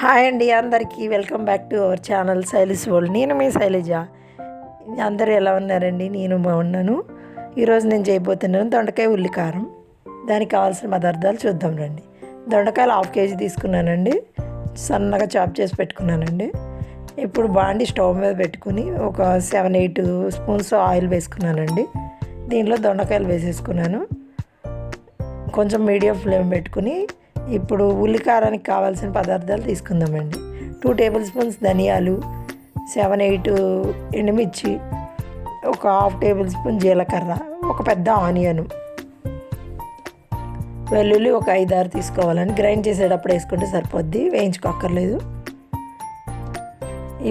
Hi అండి అందరికీ welcome back to our channel Shaili's world. నేను మీ శైలజ. అందరూ ఎలా ఉన్నారండి? నేను బాగున్నాను. ఈరోజు నేను చేయబోతున్నాను దొండకాయ ఉల్లి కారం. దానికి కావాల్సిన పదార్థాలు చూద్దాం రండి. దొండకాయలు 1/2 కేజీ తీసుకున్నానండి. సన్నగా చాప్ చేసి పెట్టుకున్నానండి. ఇప్పుడు బాండి స్టవ్ మీద పెట్టుకుని ఒక 7-8 స్పూన్స్ ఆయిల్ వేసుకున్నానండి. దీంట్లో దొండకాయలు వేసేసుకున్నాను. కొంచెం మీడియం ఫ్లేమ్ పెట్టుకుని ఇప్పుడు ఉల్లి కారానికి కావాల్సిన పదార్థాలు తీసుకుందామండి. 2 టేబుల్ స్పూన్స్ ధనియాలు, 7-8 ఎండుమిర్చి, ఒక 1/2 టేబుల్ స్పూన్ జీలకర్ర, ఒక పెద్ద ఆనియను, వెల్లుల్లి ఒక 5-6 తీసుకోవాలండి. గ్రైండ్ చేసేటప్పుడు వేసుకుంటే సరిపోద్ది, వేయించుకోక్కర్లేదు.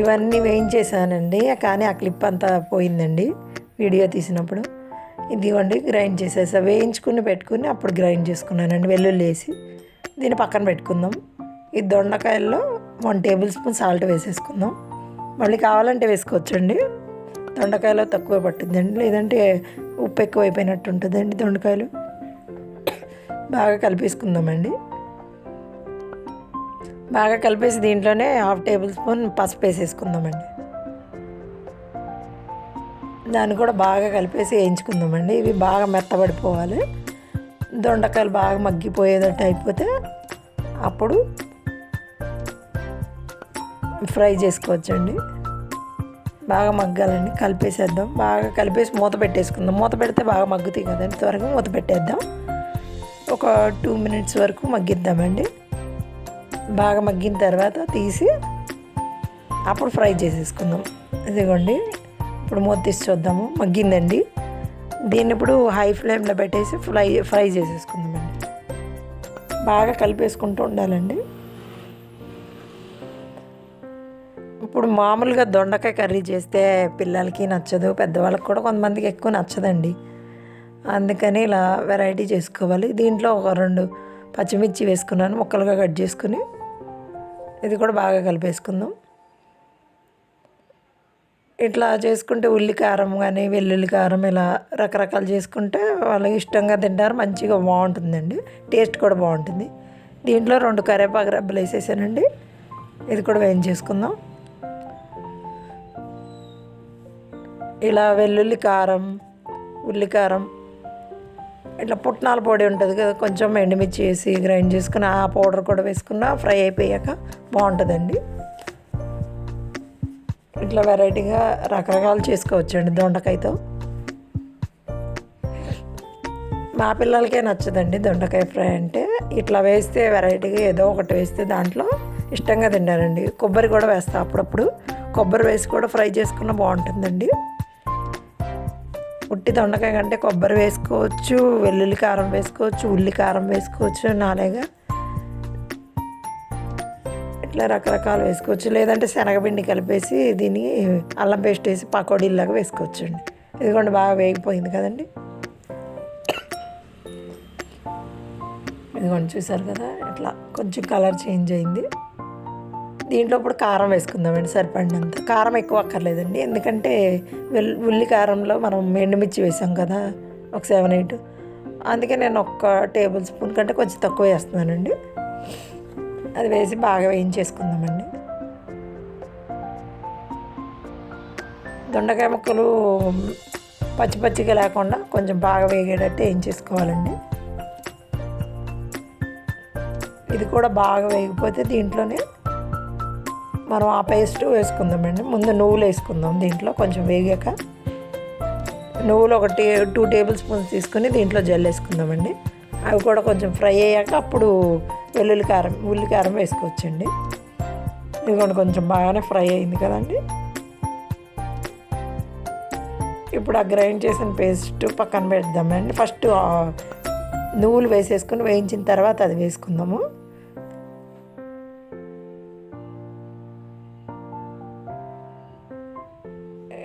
ఇవన్నీ వేయించేసానండి, కానీ ఆ క్లిప్ అంతా పోయిందండి వీడియో తీసినప్పుడు. ఇదిగోండి గ్రైండ్ చేసేసా. వేయించుకుని పెట్టుకుని అప్పుడు గ్రైండ్ చేసుకున్నానండి వెల్లుల్లి వేసి. దీన్ని పక్కన పెట్టుకుందాం. ఈ దొండకాయల్లో 1 టేబుల్ స్పూన్ సాల్ట్ వేసేసుకుందాం. మళ్ళీ కావాలంటే వేసుకోవచ్చండి. దొండకాయలో తక్కువ పట్టిందండి, లేదంటే ఉప్పు ఎక్కువ అయిపోయినట్టు ఉంటుందండి దొండకాయలు. బాగా కలిపేసుకుందామండి. బాగా కలిపేసి దీంట్లోనే 1/2 టేబుల్ స్పూన్ పసుపు వేసేసుకుందామండి. దాన్ని కూడా బాగా కలిపేసి వేయించుకుందామండి. ఇవి బాగా మెత్తబడిపోవాలి. దొండకాయలు బాగా మగ్గిపోయేటట్టు అయిపోతే అప్పుడు ఫ్రై చేసుకోవచ్చండి. బాగా మగ్గాలండి. కలిపేసేద్దాం. బాగా కలిపేసి మూత పెట్టేసుకుందాం. మూత పెడితే బాగా మగ్గుతాయి కదండి. త్వరగా మూత పెట్టేద్దాం. ఒక 2 మినిట్స్ వరకు మగ్గిద్దామండి. బాగా మగ్గిన తర్వాత తీసి అప్పుడు ఫ్రై చేసేసుకుందాం. ఇదిగోండి ఇప్పుడు మూత తీసి చూద్దాము. మగ్గిందండి. దీన్ని ఇప్పుడు హై ఫ్లేమ్లో పెట్టేసి ఫ్రై చేసేసుకుందామండి. బాగా కలిపేసుకుంటూ ఉండాలండి. ఇప్పుడు మామూలుగా దొండకాయ కర్రీ చేస్తే పిల్లలకి నచ్చదు, పెద్దవాళ్ళకి కూడా కొంతమందికి ఎక్కువ నచ్చదండి. అందుకని ఇలా వెరైటీ చేసుకోవాలి. దీంట్లో ఒక 2 పచ్చిమిర్చి వేసుకున్నాను, ముక్కలుగా కట్ చేసుకుని. ఇది కూడా బాగా కలిపేసుకుందాం. ఇట్లా చేసుకుంటే ఉల్లి కారం కానీ వెల్లుల్లి కారం ఇలా రకరకాలు చేసుకుంటే వాళ్ళు ఇష్టంగా తింటారు. మంచిగా బాగుంటుందండి. టేస్ట్ కూడా బాగుంటుంది. దీంట్లో 2 కరివేపాకు రెబ్బలు వేసేసానండి. ఇది కూడా వేయించేసుకుందాం. ఇలా వెల్లుల్లి కారం, ఉల్లి కారం, ఇట్లా పుట్నాల పొడి ఉంటుంది కదా, కొంచెం ఎండుమిర్చి వేసి గ్రైండ్ చేసుకుని ఆ పౌడర్ కూడా వేసుకున్నా ఫ్రై అయిపోయాక బాగుంటుందండి. ఇట్లా వెరైటీగా రకరకాలు చేసుకోవచ్చండి దొండకాయతో. మా పిల్లలకే నచ్చదండి దొండకాయ ఫ్రై అంటే. ఇట్లా వేస్తే వెరైటీగా ఏదో ఒకటి వేస్తే దాంట్లో ఇష్టంగా తింటారండి. కొబ్బరి కూడా వేస్తా అప్పుడప్పుడు. కొబ్బరి వేసి కూడా ఫ్రై చేసుకున్న బాగుంటుందండి. ఉట్టి దొండకాయ కంటే కొబ్బరి వేసుకోవచ్చు, వెల్లుల్లి కారం వేసుకోవచ్చు, ఉల్లి కారం వేసుకోవచ్చు, నాలేగా ఇట్లా రకరకాలు వేసుకోవచ్చు. లేదంటే శనగపిండి కలిపేసి దీన్ని అల్లం పేస్ట్ వేసి పకోడీలాగా వేసుకోవచ్చు అండి. ఇదిగోండి బాగా వేగిపోయింది కదండి. ఇదిగోండి చూసారు కదా, ఇట్లా కొంచెం కలర్ చేంజ్ అయింది. దీంట్లో ఇప్పుడు కారం వేసుకుందామండి సరిపడినంత. కారం ఎక్కువ అక్కర్లేదండి, ఎందుకంటే ఉల్లి కారంలో మనం ఎండుమిర్చి వేసాం కదా, ఒక 7-8. అందుకే నేను 1 టేబుల్ స్పూన్ కంటే కొంచెం తక్కువ వేస్తున్నానండి. అది వేసి బాగా వేయించేసుకుందామండి. దొండకాయ ముక్కలు పచ్చి పచ్చిగా లేకుండా కొంచెం బాగా వేగేటట్టు వేయించేసుకోవాలండి. ఇది కూడా బాగా వేగిపోతే దీంట్లోనే మనం ఆ పేస్ట్ వేసుకుందామండి. ముందు నువ్వులు వేసుకుందాం. దీంట్లో కొంచెం వేగాక నువ్వులు 2 టేబుల్ స్పూన్స్ తీసుకుని దీంట్లో జల్లేసుకుందామండి. అవి కూడా కొంచెం ఫ్రై అయ్యాక అప్పుడు ఉల్లి కారం వేసుకోవచ్చండి. ఇదిగోండి కొంచెం బాగానే ఫ్రై అయింది కదండి. ఇప్పుడు ఆ గ్రైండ్ చేసిన పేస్ట్ పక్కన పెడదామండి. ఫస్ట్ నువ్వులు వేసేసుకుని వేయించిన తర్వాత అది వేసుకుందాము.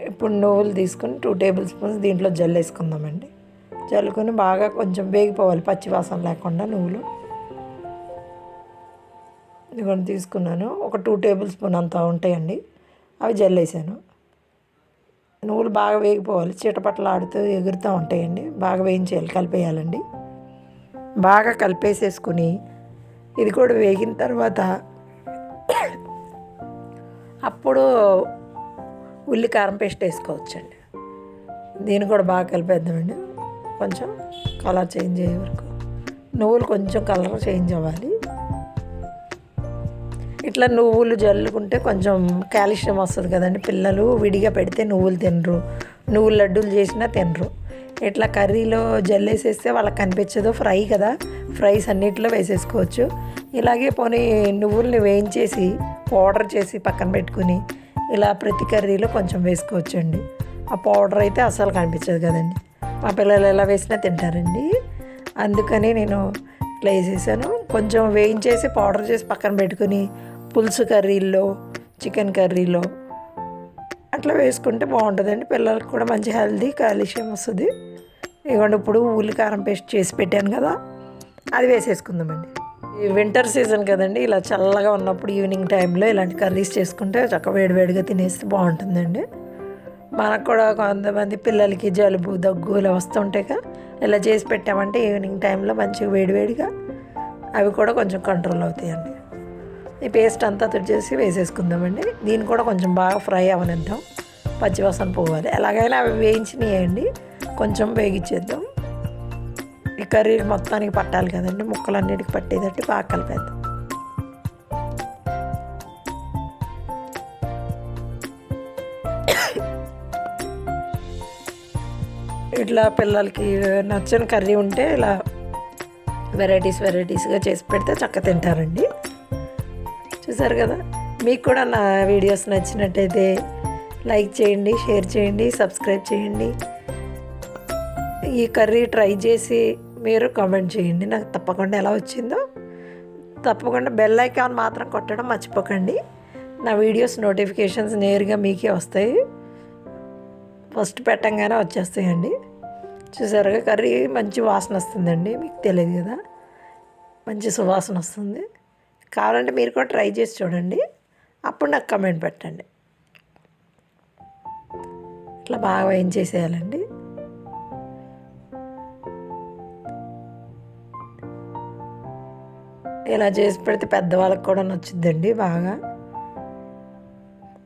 ఇప్పుడు నువ్వులు తీసుకుని 2 టేబుల్ స్పూన్స్ దీంట్లో జల్లేసుకుందామండి. జల్లుకొని బాగా కొంచెం వేగిపోవాలి, పచ్చి వాసన లేకుండా నువ్వులు. ఇదిగోండి తీసుకున్నాను. ఒక 2 టేబుల్ స్పూన్ అంతా ఉంటాయండి, అవి జల్లేసాను. నువ్వులు బాగా వేగిపోవాలి, చిటపటలాడుతూ ఎగురుతూ ఉంటాయండి. బాగా వేయించేయాలి, కలిపేయాలండి. బాగా కలిపేసేసుకుని ఇది కూడా వేగిన తర్వాత అప్పుడు ఉల్లి కారం పేస్ట్ వేసుకోవచ్చండి. దీన్ని కూడా బాగా కలిపేద్దామండి. కొంచెం కలర్ చేంజ్ అయ్యే వరకు, నువ్వులు కొంచెం కలర్ చేంజ్ అవ్వాలి. ఇట్లా నువ్వులు జల్లుకుంటే కొంచెం కాల్షియం వస్తుంది కదండి. పిల్లలు విడిగా పెడితే నువ్వులు తినరు, నువ్వులు లడ్డూలు చేసినా తినరు. ఇట్లా కర్రీలో జల్లేసేస్తే వాళ్ళకి కనిపించదు. ఫ్రై కదా, ఫ్రైస్ అన్నిటిలో వేసేసుకోవచ్చు. ఇలాగే పోనీ నువ్వుల్ని వేయించేసి పౌడర్ చేసి పక్కన పెట్టుకుని ఇలా ప్రతి కర్రీలో కొంచెం వేసుకోవచ్చండి. ఆ పౌడర్ అయితే అసలు కనిపించదు కదండి. మా పిల్లలు ఎలా వేసినా తింటారండి. అందుకని నేను ఇట్లా వేసేసాను. కొంచెం వేయించేసి పౌడర్ చేసి పక్కన పెట్టుకుని పులుసు కర్రీల్లో, చికెన్ కర్రీలో అట్లా వేసుకుంటే బాగుంటుందండి. పిల్లలకు కూడా మంచి హెల్దీ కాల్షియం వస్తుంది. ఇవ్వండి, ఇప్పుడు ఉల్లి కారం పేస్ట్ చేసి పెట్టాను కదా, అది వేసేసుకుందామండి. ఈ వింటర్ సీజన్ కదండి, ఇలా చల్లగా ఉన్నప్పుడు ఈవినింగ్ టైంలో ఇలాంటి కర్రీస్ చేసుకుంటే చక్కగా వేడివేడిగా తినేస్తే బాగుంటుందండి. మనకు కూడా కొంతమంది పిల్లలకి జలుబు, దగ్గు ఇలా వస్తుంటాయి కదా, ఇలా చేసి పెట్టామంటే ఈవినింగ్ టైంలో మంచిగా వేడివేడిగా అవి కూడా కొంచెం కంట్రోల్ అవుతాయండి. ఈ పేస్ట్ అంతా చేసి వేసేసుకుందామండి. దీన్ని కూడా కొంచెం బాగా ఫ్రై అవనిద్దాం, పచ్చివాసన పోవాలి. ఎలాగైనా అవి వేయించినాయండి, కొంచెం వేగించేద్దాం. ఈ కర్రీ మొత్తానికి పట్టాలి కదండి, ముక్కలన్నిటికి పట్టేటట్టు బాగా కలిపేద్దాం. ఇట్లా పిల్లలకి నచ్చని కర్రీ ఉంటే ఇలా వెరైటీస్గా చేసి పెడితే చక్కగా తింటారండి. చూసారు కదా, మీకు కూడా నా వీడియోస్ నచ్చినట్టయితే లైక్ చేయండి, షేర్ చేయండి, సబ్స్క్రైబ్ చేయండి. ఈ కర్రీ ట్రై చేసి మీరు కామెంట్ చేయండి నాకు తప్పకుండా ఎలా వచ్చిందో. తప్పకుండా బెల్ ఐకాన్ మాత్రం కొట్టడం మర్చిపోకండి. నా వీడియోస్ నోటిఫికేషన్స్ నేరుగా మీకే వస్తాయి, ఫస్ట్ పెట్టంగానే వచ్చేస్తాయండి. చూసారుగా, కర్రీ మంచి వాసన వస్తుందండి, మీకు తెలియదు కదా, మంచి సువాసన వస్తుంది. కావాలంటే మీరు కూడా ట్రై చేసి చూడండి, అప్పుడు నాకు కమెంట్ పెట్టండి. ఇట్లా బాగా వేయించేసేయాలండి. ఇలా చేసి పెడితే పెద్దవాళ్ళకి కూడా నచ్చుద్దండి బాగా.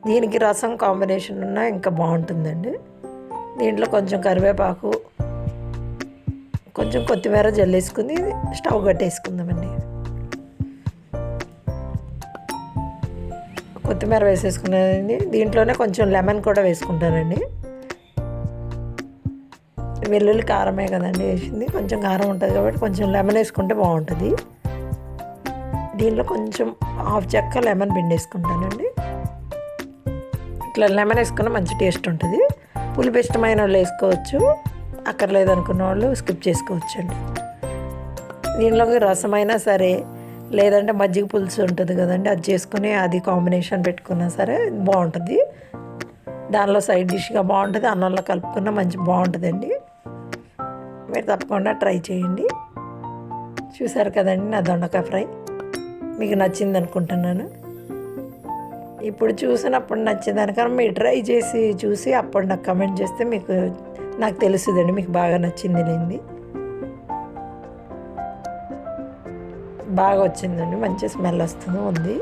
దీనికి రసం కాంబినేషన్ ఉన్నా ఇంకా బాగుంటుందండి. దీంట్లో కొంచెం కరివేపాకు, కొంచెం కొత్తిమీర జల్లేసుకుని స్టవ్ కట్టేసుకుందామండి. కొత్తిమీర వేసేసుకున్నానండి. దీంట్లోనే కొంచెం లెమన్ కూడా వేసుకుంటానండి. వెల్లుల్లి కారమే కదండి వేసింది, కొంచెం కారం ఉంటుంది కాబట్టి కొంచెం లెమన్ వేసుకుంటే బాగుంటుంది. దీంట్లో కొంచెం హాఫ్ చెక్క లెమన్ పిండి వేసుకుంటానండి. ఇట్లా లెమన్ వేసుకున్న మంచి టేస్ట్ ఉంటుంది. పులుపు ఇష్టమైన వాళ్ళు వేసుకోవచ్చు, అక్కర్లేదు అనుకున్న వాళ్ళు స్కిప్ చేసుకోవచ్చు అండి. దీనిలోకి రసమైనా సరే, లేదంటే మజ్జిగ పులుసు ఉంటుంది కదండి, అది చేసుకుని అది కాంబినేషన్ పెట్టుకున్నా సరే బాగుంటుంది. దానిలో సైడ్ డిష్గా బాగుంటుంది, అన్నంలో కలుపుకున్న మంచి బాగుంటుందండి. మీరు తప్పకుండా ట్రై చేయండి. చూసారు కదండి నా దొండకాయ ఫ్రై, మీకు నచ్చింది అనుకుంటున్నాను. ఇప్పుడు చూసినప్పుడు నచ్చిందనుకన్నా మీరు ట్రై చేసి చూసి అప్పుడు నాకు కమెంట్ చేస్తే నాకు తెలుస్తుందండి మీకు బాగా నచ్చింది లేనిది. బాగా వచ్చిందండి, మంచి స్మెల్ వస్తుంది ఉంది.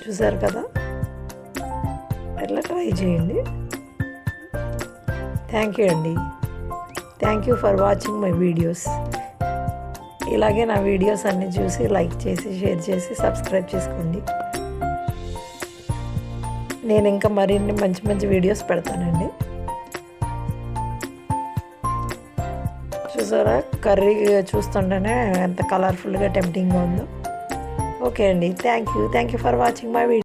చూసారు కదా, ఇట్లా ట్రై చేయండి. థ్యాంక్ యూ అండి. Thank you for watching my videos. ఇలాగే నా వీడియోస్ అన్నీ చూసి లైక్ చేసి, షేర్ చేసి, సబ్స్క్రైబ్ చేసుకోండి. నేను ఇంకా మరిన్ని మంచి మంచి వీడియోస్ పెడతానండి. చూసారా, కర్రీ చూస్తుంటేనే ఎంత కలర్ఫుల్గా టెంప్టింగ్గా ఉందో. ఓకే అండి, thank you for watching my video.